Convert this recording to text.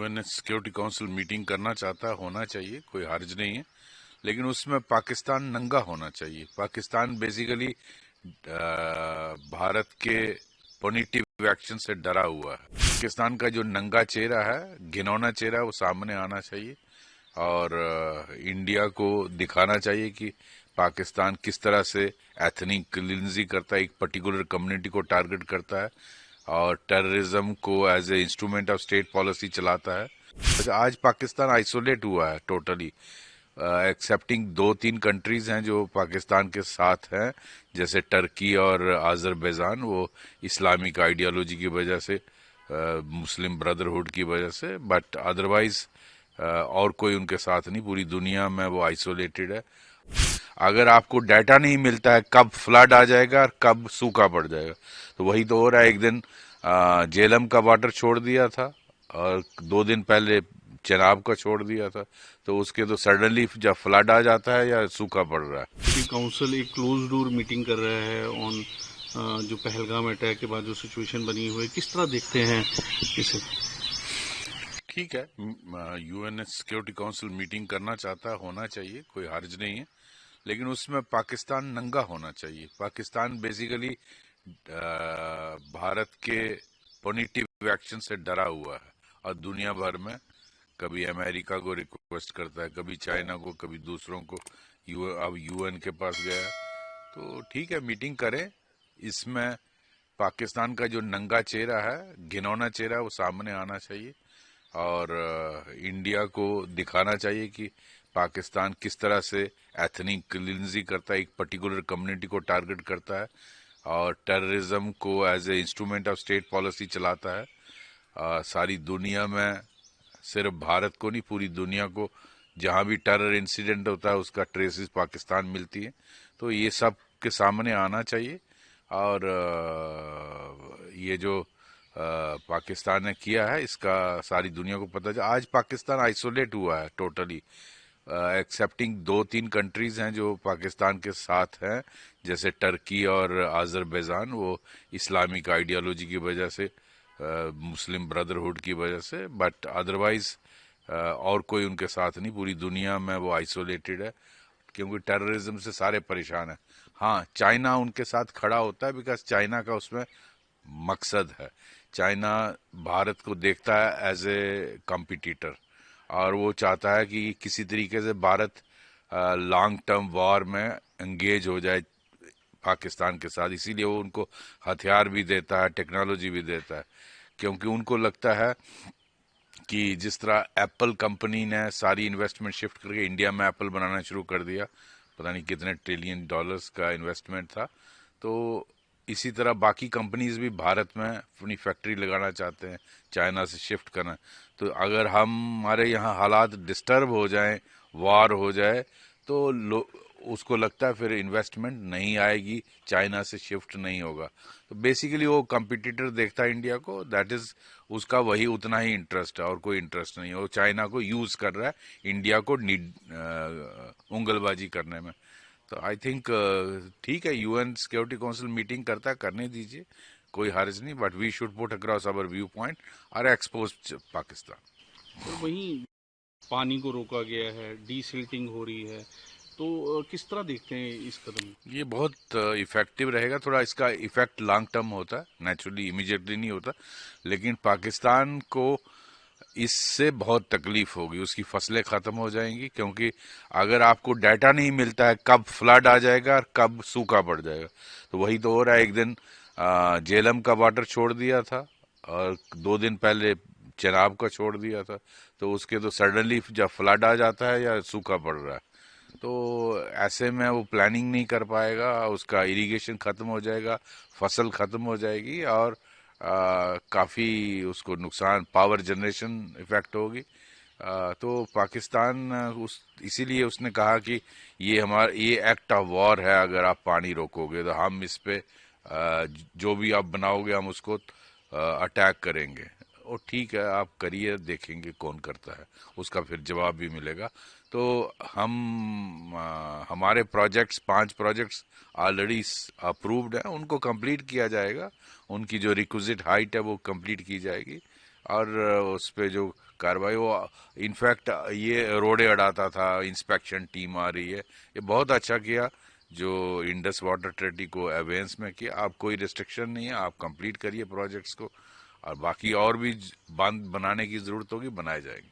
UN security council meeting करना चाहता है, होना चाहिए, कोई हर्ज नहीं है। लेकिन उसमें पाकिस्तान नंगा होना चाहिए। पाकिस्तान बेसिकली भारत के पॉजिटिव एक्शन से डरा हुआ है। पाकिस्तान का जो नंगा चेहरा है, घिनौना चेहरा है, वो सामने आना चाहिए और इंडिया को दिखाना चाहिए कि पाकिस्तान किस तरह से एथनिक क्लींजिंग करता है, एक पर्टिकुलर कम्युनिटी को टारगेट करता है और टेररिज्म को as a instrument of state policy चलाता है। आज पाकिस्तान आइसोलेट हुआ है टोटली, एक्सेप्टिंग 2-3 कंट्रीज हैं जो पाकिस्तान के साथ हैं, जैसे टर्की और अजरबैजान। वो इस्लामिक आइडियोलॉजी की वजह से, मुस्लिम ब्रदरहुड की वजह से, बट अदरवाइज और कोई उनके साथ नहीं। पूरी दुनिया में वो आइसोलेटेड है। अगर आपको डाटा नहीं मिलता है कब फ्लड आ जाएगा और कब सूखा पड़ जाएगा, तो वही तो हो रहा है। एक दिन झेलम का वाटर छोड़ दिया था और 2 दिन पहले चेनाब का छोड़ दिया था, तो उसके तो सडनली जब फ्लड आ जाता है या सूखा पड़ रहा है। काउंसिल एक क्लोज डोर मीटिंग कर रहा है ऑन जो पहलगाम अटैक के बाद जो सिचुएशन बनी हुई है, किस तरह देखते हैं इसे? ठीक है, यूएन सिक्योरिटी काउंसिल मीटिंग करना चाहता है, होना चाहिए, कोई हर्ज नहीं है। लेकिन उसमें पाकिस्तान नंगा होना चाहिए। पाकिस्तान बेसिकली भारत के पॉजिटिव एक्शन से डरा हुआ है और दुनिया भर में कभी अमेरिका को रिक्वेस्ट करता है, कभी चाइना को, कभी दूसरों को। अब यूएन के पास गया। तो ठीक है, मीटिंग करें। इसमें पाकिस्तान का जो नंगा चेहरा है, घिनौना चेहरा है, वो सामने आना चाहिए और इंडिया को दिखाना चाहिए कि पाकिस्तान किस तरह से एथनिक क्लींजिंग करता है, एक पर्टिकुलर कम्युनिटी को टारगेट करता है और टेररिज्म को as a instrument of state policy चलाता है। सारी दुनिया में, सिर्फ भारत को नहीं, पूरी दुनिया को जहां भी टेरर इंसिडेंट होता है उसका ट्रेसेस पाकिस्तान मिलती है। तो ये सब के सामने आना चाहिए और ये जो पाकिस्तान ने किया है इसका सारी दुनिया को पता चला। आज पाकिस्तान आइसोलेट हुआ है टोटली, एक्सेप्टिंग 2-3 कंट्रीज हैं जो पाकिस्तान के साथ हैं, जैसे टर्की और अजरबैजान। वो इस्लामिक आइडियोलॉजी की वजह से, मुस्लिम ब्रदरहुड की वजह से, बट अदरवाइज और कोई उनके साथ नहीं। पूरी दुनिया में वो आइसोलेटेड है क्योंकि टेररिज्म से सारे परेशान हैं। हाँ, चाइना उनके साथ खड़ा होता है बिकॉज चाइना का उसमें मकसद है। चाइना भारत को देखता है एज ए कॉम्पिटिटर और वो चाहता है कि किसी तरीके से भारत लॉन्ग टर्म वॉर में एंगेज हो जाए पाकिस्तान के साथ। इसीलिए वो उनको हथियार भी देता है, टेक्नोलॉजी भी देता है, क्योंकि उनको लगता है कि जिस तरह एप्पल कंपनी ने सारी इन्वेस्टमेंट शिफ्ट करके इंडिया में एप्पल बनाना शुरू कर दिया, पता नहीं कितने ट्रिलियन डॉलर्स का इन्वेस्टमेंट था, तो इसी तरह बाकी कंपनीज भी भारत में अपनी फैक्ट्री लगाना चाहते हैं, चाइना से शिफ्ट करना। तो अगर हमारे यहाँ हालात डिस्टर्ब हो जाएं, वार हो जाए, तो उसको लगता है फिर इन्वेस्टमेंट नहीं आएगी, चाइना से शिफ्ट नहीं होगा। तो बेसिकली वो कंपिटिटर देखता है इंडिया को, दैट इज उसका वही उतना ही इंटरेस्ट है और कोई इंटरेस्ट नहीं है। वो चाइना को यूज कर रहा है इंडिया को उंगलबाजी करने में। तो आई थिंक ठीक है, यूएन सिक्योरिटी काउंसिल मीटिंग करता है, करने दीजिए, कोई हर्ज नहीं, but we should put across our view point और एक्सपोज पाकिस्तान। और वहीं पानी को रोका गया है, डीसिल्टिंग हो रही है, तो किस तरह देखते हैं इस कदम? ये बहुत इफेक्टिव रहेगा। थोड़ा इसका इफेक्ट लॉन्ग टर्म होता है, नेचुरली इमीडिएटली नहीं होता, लेकिन पाकिस्तान को इससे बहुत तकलीफ होगी, उसकी फसलें खत्म हो जाएंगी। क्योंकि अगर आपको डाटा नहीं मिलता है कब फ्लड आ जाएगा और कब सूखा पड़ जाएगा, तो वही तो हो रहा है। एक दिन झेलम का वाटर छोड़ दिया था और 2 दिन पहले चेनाब का छोड़ दिया था, तो उसके तो सडनली जब फ्लड आ जाता है या सूखा पड़ रहा है, तो ऐसे में वो प्लानिंग नहीं कर पाएगा, उसका इरिगेशन खत्म हो जाएगा, फसल खत्म हो जाएगी और काफ़ी उसको नुकसान, पावर जनरेशन इफेक्ट होगी। तो पाकिस्तान उस इसीलिए उसने कहा कि ये एक्ट ऑफ वॉर है, अगर आप पानी रोकोगे तो हम इस पे जो भी आप बनाओगे हम उसको अटैक करेंगे। और ठीक है, आप करिए, देखेंगे कौन करता है, उसका फिर जवाब भी मिलेगा। तो हमारे प्रोजेक्ट्स, 5 प्रोजेक्ट्स ऑलरेडी अप्रूव्ड है, उनको कंप्लीट किया जाएगा। उनकी जो रिक्विजिट हाइट है वो कंप्लीट की जाएगी और उस पे जो कार्रवाई वो इनफैक्ट ये रोड़े अड़ाता था, इंस्पेक्शन टीम आ रही है, ये बहुत अच्छा किया जो इंडस वाटर ट्रेटी को अवेयरेंस में किया। आप कोई रिस्ट्रिक्शन नहीं है, आप कंप्लीट करिए प्रोजेक्ट्स को, और बाकी और भी बांध बनाने की जरूरत होगी, बनाए जाएंगे।